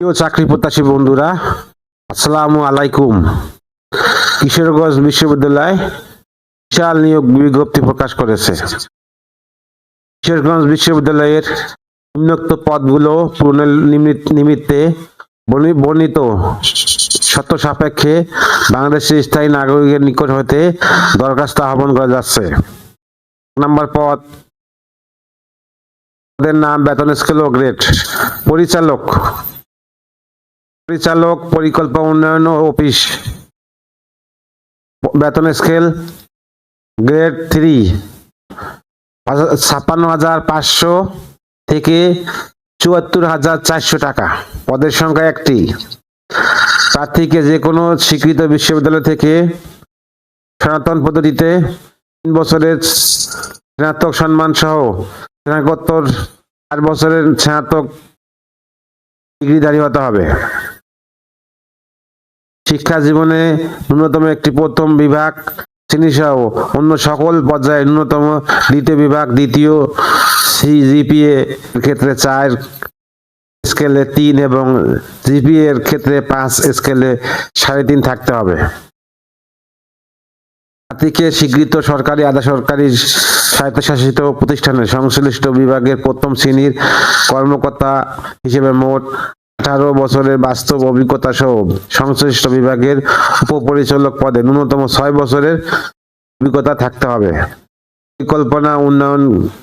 প্রিয় চাকরি প্রত্যাশী বন্ধুরা, আসসালামু আলাইকুম। কিশোরগঞ্জ বিশ্ববিদ্যালয় বিশাল নিয়োগ বিজ্ঞপ্তি প্রকাশ করেছে। কিশোরগঞ্জ বিশ্ববিদ্যালয়ের নিম্নোক্ত পদগুলো পূরণের নিমিত্তে বর্ণিত শর্ত সাপেক্ষে বাংলাদেশের স্থায়ী নাগরিকের নিকট হতে দরখাস্ত আহ্বান করা যাচ্ছে। নাম্বার পদের নাম, বেতন স্কেল ও গ্রেড। পরিচালক পরিকল্পনা উন্নয়ন অফিস, বেতন স্কেল গ্রেড 3, 56,500 থেকে 74,400 টাকা। পদের সংখ্যা একটি। প্রার্থীকে যে কোনো স্বীকৃত বিশ্ববিদ্যালয় থেকে সনাতন পদ্ধতিতে 3 বছরের স্নাতক সম্মান সহ স্নাতকোত্তর 4 বছরের স্নাতক ডিগ্রিধারী হতে হবে। শিক্ষা জীবনে ন্যূনতম একটি প্রথম বিভাগ শ্রেণী সহ অন্য সকল পর্যায়ে ন্যূনতম দ্বিতীয় বিভাগ দ্বিতীয় সিজিপিএ ক্ষেত্রে 4 স্কেলে 3 এবং জিপিএ এর ক্ষেত্রে 5 স্কেলে 3.5 থাকতে হবে। প্রার্থীকে স্বীকৃত সরকারি আধা সরকারি স্বায়ত্তশাসিত প্রতিষ্ঠানের সংশ্লিষ্ট বিভাগের প্রথম শ্রেণীর কর্মকর্তা হিসেবে মোট 18 বছরের বাস্তব অভিজ্ঞতা সহ সংশ্লিষ্ট বিভাগের উপপরিচালক পদে ন্যূনতম 6 বছরের অভিজ্ঞতা থাকতে হবে। পরিকল্পনা উন্নয়ন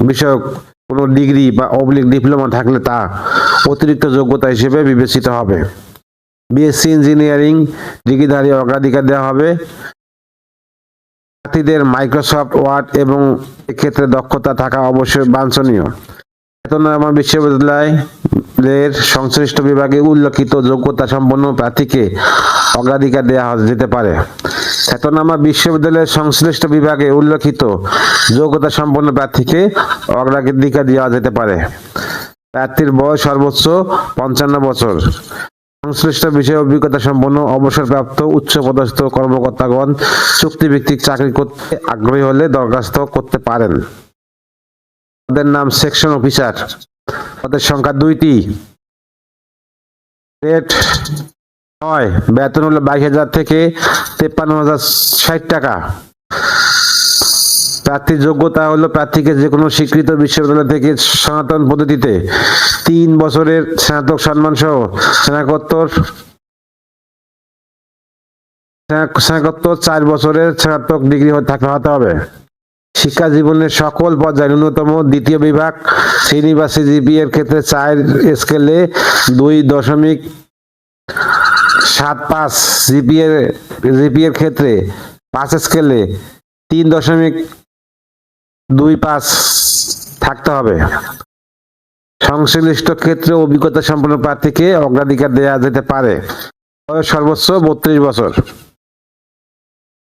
বিষয়ক কোনো ডিগ্রি বা ডিপ্লোমা থাকলে তা অতিরিক্ত যোগ্যতা হিসেবে বিবেচিত হবে। বিএসসি ইঞ্জিনিয়ারিং ডিগ্রিধারী অগ্রাধিকার দেওয়া হবে। প্রার্থীদের মাইক্রোসফট ওয়ার্ড এবং এক্ষেত্রে দক্ষতা থাকা অবশ্যই বাঞ্ছনীয়। বেতননামা বিশ্ববিদ্যালয়ের সংশ্লিষ্ট বিভাগে উল্লেখিত যোগ্যতা সম্পন্ন প্রার্থীকে অগ্রাধিকার দেওয়া যেতে পারে। খ্যাতনামা বিশ্ববিদ্যালয়ের সংশ্লিষ্ট বিভাগে উল্লেখিত যোগ্যতা সম্পন্ন প্রার্থীকে অগ্রাধিকার দেওয়া যেতে পারে। প্রার্থীর বয়স সর্বোচ্চ 55 বছর। সংশ্লিষ্ট বিষয়ে অভিজ্ঞতা সম্পন্ন অবসরপ্রাপ্ত উচ্চপদস্থ কর্মকর্তাগণ চুক্তিভিত্তিক চাকরি করতে আগ্রহী হলে দরখাস্ত করতে পারেন। পদের নাম সেকশন অফিসার। পদের সংখ্যা 2টি। গ্রেড 9, বেতন হলো 22,000 থেকে 53,060 টাকা। প্রার্থীর যোগ্যতা হলো প্রার্থীকে যে কোনো স্বীকৃত বিশ্ববিদ্যালয় থেকে সনাতন পদ্ধতিতে 3 বছরের স্নাতক সম্মান সহ স্নাতকোত্তর 4 বছরের স্নাতক ডিগ্রি হতে হবে। শিক্ষা জীবনের সকল পর্যায়ে ন্যূনতম দ্বিতীয় বিভাগ শ্রেণী বা সিজিপিএ এর ক্ষেত্রে 4 স্কেলে 2.75, জিপিএ এর ক্ষেত্রে 5 স্কেলে 3.25 থাকতে হবে। সংশ্লিষ্ট ক্ষেত্রে অভিজ্ঞতা সম্পন্ন প্রার্থীকে অগ্রাধিকার দেওয়া যেতে পারে। বয়স সর্বোচ্চ 32 বছর।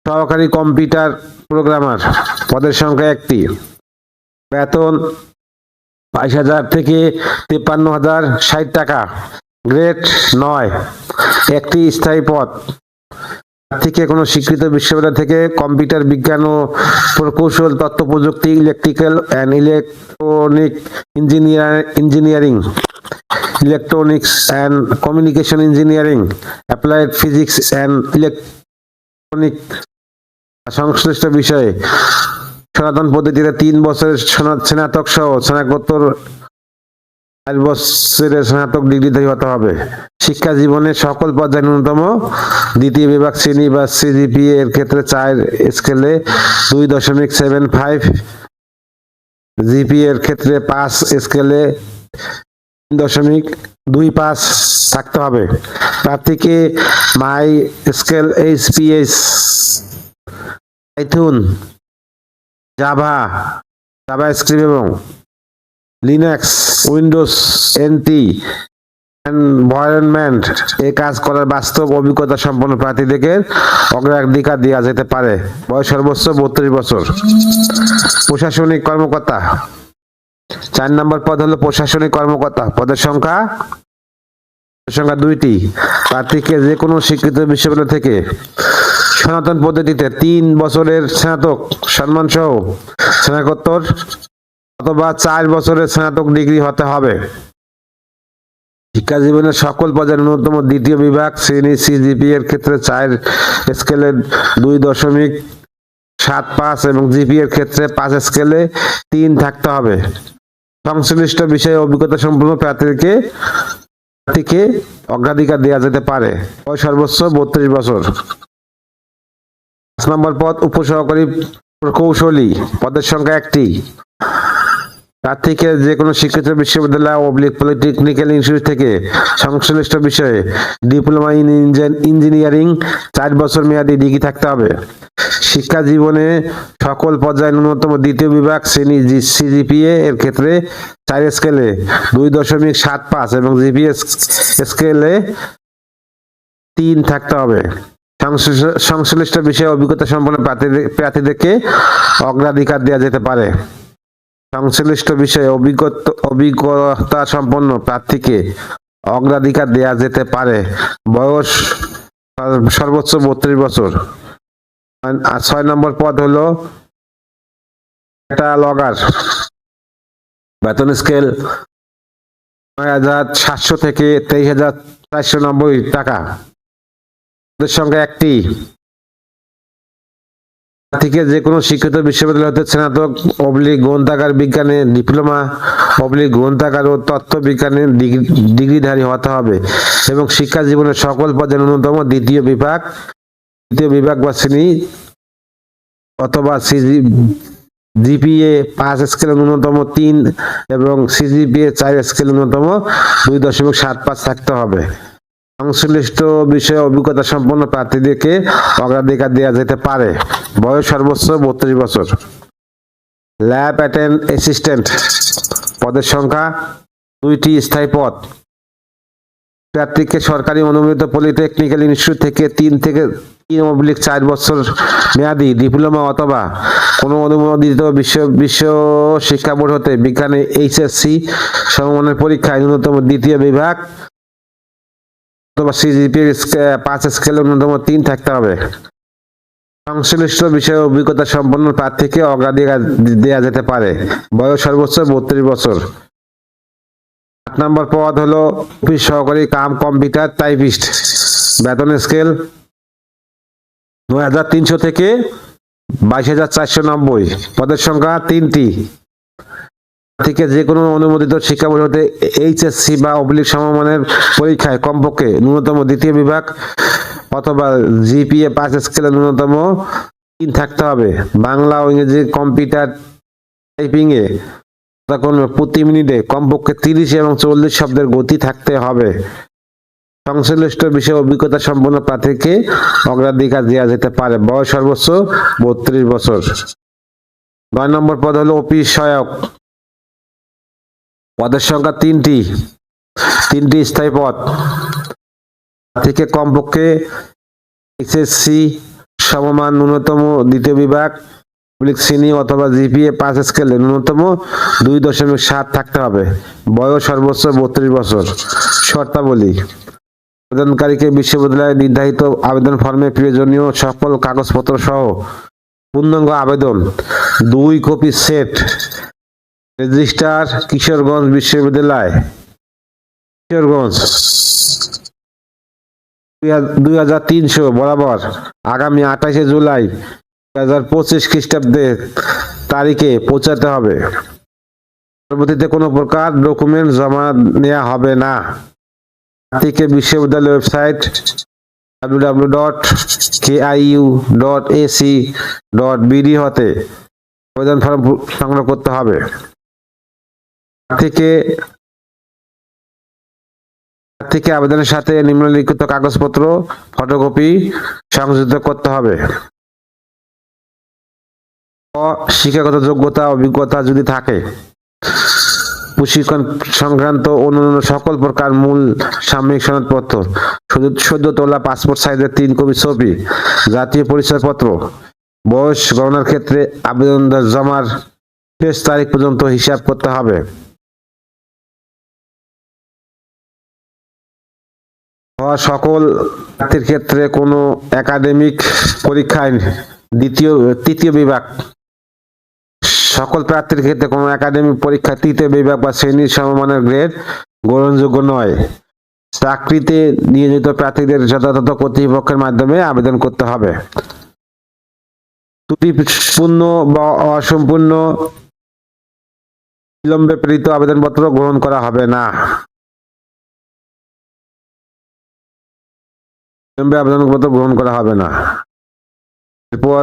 সহকারী কম্পিউটার প্রোগ্রামার। পদের সংখ্যা একটি। বেতন 22,000 থেকে 53,060 টাকা। গ্রেড 9, একটি স্থায়ী পদ। প্রার্থীকে কোনো স্বীকৃত বিশ্ববিদ্যালয় থেকে কম্পিউটার বিজ্ঞান ও প্রকৌশল, তথ্য প্রযুক্তি, electrical and electronic engineering, electronics and communication engineering, applied physics and electronic সংশ্লিষ্ট বিষয়ে সনাতন পদ্ধতিতে 3 বছরের স্নাতক সহ স্নাতকোত্তর 4 বছরের স্নাতক ডিগ্রিধারী হতে হবে। শিক্ষা জীবনের সকল পর্যায়ে ন্যূনতম দ্বিতীয় বিভাগ শ্রেণী বা সিজিপিএ এর ক্ষেত্রে 4 স্কেলে 2.75, জিপিএ এর ক্ষেত্রে 5 স্কেলে 3.25 থাকতে হবে। প্রার্থীকে মাই স্কেল এইচপিএস, পাইথন, জাভাস্ক্রিপ্ট এবং লিনাক্স, উইন্ডোজ এনটি এনভায়রনমেন্ট এ কাজ করার বাস্তব অভিজ্ঞতা সম্পন্ন প্রার্থীদেরকে অগ্রাধিকার দেওয়া যেতে পারে। বয়স সর্বোচ্চ 32 বছর। প্রশাসনিক কর্মকর্তা। 4 নম্বর পদ হলো প্রশাসনিক কর্মকর্তা। পদের সংখ্যা 2টি। প্রার্থীকে যে কোনো স্বীকৃত বিশ্ববিদ্যালয় থেকে সনাতন পদ্ধতিতে 3 বছরের স্নাতক সম্মান সহ স্নাতকোত্তর অথবা 4 বছরের স্নাতক ডিগ্রি হতে হবে। শিক্ষা জীবনের সকল পর্যায়ে ন্যূনতম দ্বিতীয় বিভাগ শ্রেণী সিজিপি এর ক্ষেত্রে 4 স্কেলে 2.75 এবং জিপি এর ক্ষেত্রে 5 স্কেলে 3 থাকতে হবে। সংশ্লিষ্ট বিষয়ে অভিজ্ঞতা সম্পন্ন প্রার্থীকে অগ্রাধিকার দেওয়া যেতে পারে। বয়স সর্বোচ্চ 32 বছর। 5 নম্বর পদ উপসহকারী প্রকৌশলী, পদের সংখ্যা 1টি। প্রার্থীকে যে কোনো স্বীকৃত বিশ্ববিদ্যালয় পলিটেকনিক্যাল ইনস্টিটিউট থেকে সংশ্লিষ্ট বিষয়ে ডিপ্লোমা ইন ইঞ্জিনিয়ারিং 4 বছর মেয়াদী ডিগ্রি থাকতে হবে। শিক্ষা জীবনে সকল পর্যায়ে ন্যূনতম দ্বিতীয় বিভাগ শ্রেণী সিজিপিএ এর ক্ষেত্রে 4 স্কেলে 2.75 এবং জিপিএ স্কেলে 3 থাকতে হবে। সংশ্লিষ্ট বিষয়ে অভিজ্ঞতা সম্পন্ন প্রার্থীদেরকে অগ্রাধিকার দেওয়া যেতে পারে। সংশ্লিষ্ট বিষয়ে অভিজ্ঞতা সম্পন্ন প্রার্থীকে অগ্রাধিকার দেওয়া যেতে পারে। বয়স সর্বোচ্চ 32 বছর। 6 নম্বর পদ হলো ক্যাটালগার, বেতন স্কেল 9,700 থেকে 23,490 টাকা। পদের সংখ্যা 1টি। প্রার্থীকে যে কোনো স্বীকৃত বিশ্ববিদ্যালয় হতে স্নাতক গ্রন্থাগার বিজ্ঞানে ডিপ্লোমা গ্রন্থাগার ও তথ্য বিজ্ঞানে ডিগ্রিধারী হতে হবে এবং শিক্ষা জীবনের সকল পর্যায়ে ন্যূনতম দ্বিতীয় বিভাগ বা শ্রেণী অথবা জিপিএ 5 স্কেলে ন্যূনতম 3 এবং সিজিপিএ 4 স্কেলে ন্যূনতম 2.75 থাকতে হবে। সংশ্লিষ্ট বিষয়ে অভিজ্ঞতা সম্পন্ন প্রার্থীদেরকে অগ্রাধিকার দেওয়া যেতে পারে। বয়স সর্বোচ্চ 32 বছর। ল্যাব অ্যাসিস্ট্যান্ট, পদের সংখ্যা 2টি স্থায়ী পদ। প্রার্থীকে সরকারি অনুমোদিত পলিটেকনিক্যাল ইনস্টিটিউট থেকে 3/4 বছর মেয়াদী ডিপ্লোমা অথবা কোনো অনুমোদিত বিশ্ব শিক্ষা বোর্ড হতে বিজ্ঞানে এইচএসসি সমমানের পরীক্ষায় ন্যূনতম দ্বিতীয় বিভাগ অথবা সিজিপিএ 5 স্কেলে ন্যূনতম 3 থাকতে হবে। সংশ্লিষ্ট বিষয়ে অভিজ্ঞতা সম্পন্ন প্রার্থীকে অগ্রাধিকার দেওয়া যেতে পারে। বয়স সর্বোচ্চ 32 বছর। 8 নম্বর পদ হলো অফিস সহকারী কাম কম্পিউটার টাইপিস্ট, বেতন স্কেল 9,300 থেকে 22,490। পদের সংখ্যা 3টি। প্রার্থীকে যে কোনো অনুমোদিত শিক্ষা বোর্ড হতে এইচএসসি বা সমমানের পরীক্ষায় কমপক্ষে ন্যূনতম দ্বিতীয় বিভাগ অথবা জিপিএ 5 স্কেলে ন্যূনতম 3 থাকতে হবে। বাংলা ও ইংরেজি কম্পিউটার টাইপিং এ প্রতি মিনিটে কমপক্ষে 30 এবং 40 শব্দের গতি থাকতে হবে। সংশ্লিষ্ট বিষয়ে অভিজ্ঞতা সম্পন্ন প্রার্থীকে অগ্রাধিকার দেওয়া যেতে পারে। বয়স সর্বোচ্চ 32 বছর। 9 নম্বর পদ হলো অফিস সহায়ক, পদের সংখ্যা 3টি স্থায়ী পদ। থেকে কমপক্ষে এইচএসসি সমমান ন্যূনতম দ্বিতীয় বিভাগ শ্রেণী অথবা জিপিএ 5 স্কেলে ন্যূনতম 2.7 থাকতে হবে। বয়স সর্বোচ্চ 32 বছর। শর্তাবলী: আবেদনকারীকে বিশ্ববিদ্যালয়ে নির্ধারিত আবেদন ফর্মে প্রয়োজনীয় সকল কাগজপত্র সহ পূর্ণাঙ্গ আবেদন 2 কপি সেট, রেজিস্ট্রার কিশোরগঞ্জ বিশ্ববিদ্যালয়, কিশোরগঞ্জ 2300 বরাবর আগামী 28 জুলাই 2025 খ্রিস্টাব্দে তারিখে পৌঁছাতে হবে। পরবর্তীতে কোনো প্রকার ডকুমেন্ট জমা নেওয়া হবে না। প্রার্থীকে বিশ্ববিদ্যালয় ওয়েবসাইট www.kiu.ac.bd হতে আবেদন ফর্ম সংগ্রহ করতে হবে। প্রার্থীকে আবেদনের সাথে নিম্নলিখিত কাগজপত্র ফটোকপি সংযুক্ত করতে হবে। শিক্ষাগত যোগ্যতা অভিজ্ঞতা যদি থাকে, প্রশিক্ষণ সংক্রান্ত অন্যান্য সকল প্রকার মূল সাময়িক সনদপত্র, সদ্য তোলা পাসপোর্ট সাইজের 3 কপি ছবি, জাতীয় পরিচয়পত্র। বয়স গণনার ক্ষেত্রে আবেদন জমার শেষ তারিখ পর্যন্ত হিসাব করতে হবে। সকল প্রার্থীর ক্ষেত্রে কোনো একাডেমিক পরীক্ষায় তৃতীয় বিভাগ সকল প্রার্থীর ক্ষেত্রে কোনো একাডেমিক পরীক্ষা তৃতীয় বিভাগ বা শ্রেণীর সমমানের গ্রেড গ্রহণযোগ্য নয়। চাকরিতে নিয়োজিত প্রার্থীদের যথাযথ কর্তৃপক্ষের মাধ্যমে আবেদন করতে হবে। ত্রুটিপূর্ণ বা অসম্পূর্ণ বিলম্বে প্রেরিত আবেদনপত্র গ্রহণ করা হবে না। বিলম্বে আবেদনপত্র গ্রহণ করা হবে না। এরপর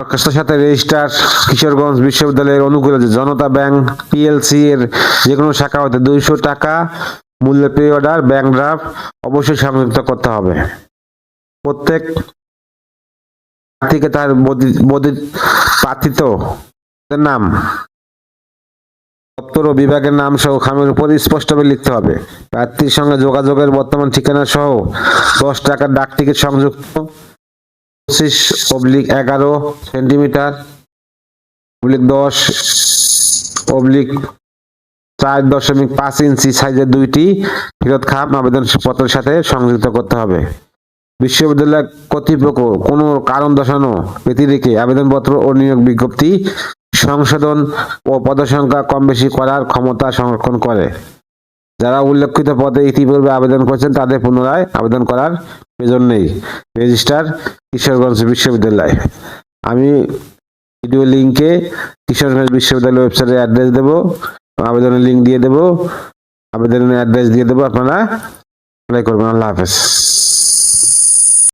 দরখাস্তের সাথে রেজিস্ট্রার কিশোরগঞ্জ বিশ্ববিদ্যালয়ের অনুকূলে জনতা ব্যাংক পিএলসি এর যে কোনো শাখা হতে 200 টাকা মূল্যের পে অর্ডার ব্যাংক ড্রাফট অবশ্যই সংযুক্ত করতে হবে। প্রত্যেক প্রার্থীকে তার প্রার্থিত নাম, দপ্তর ও বিভাগের নাম সহ খামের উপর স্পষ্টভাবে লিখতে হবে। প্রার্থীর সঙ্গে যোগাযোগের বর্তমান ঠিকানা সহ 10 টাকার ডাক টিকিট সংযুক্ত 25/11 সেন্টিমিটার /10 4.5 ইঞ্চি সাইজের 2টি ফেরত খাম আবেদন পত্রের সাথে সংযুক্ত করতে হবে। বিশ্ববিদ্যালয় কর্তৃপক্ষ কোনো কারণ দর্শানো ব্যতিরেকে আবেদনপত্র ও নিয়োগ বিজ্ঞপ্তি সংশোধন ও পদসংখ্যা কম বেশি করার ক্ষমতা সংরক্ষণ করে। যারা উল্লেখিত পদে ইতিপূর্বে আবেদন করেছেন তাদের পুনরায় আবেদন করার প্রয়োজন নেই। রেজিস্ট্রার কিশোরগঞ্জ বিশ্ববিদ্যালয়। আমি ভিডিও লিংকে কিশোরগঞ্জ বিশ্ববিদ্যালয় ওয়েবসাইটের অ্যাড্রেস দেব, আবেদনের লিংক দিয়ে দেব, আবেদনের অ্যাড্রেস দিয়ে দেব, আপনারা অ্যাপ্লাই করবেন। আল্লাহ হাফেজ।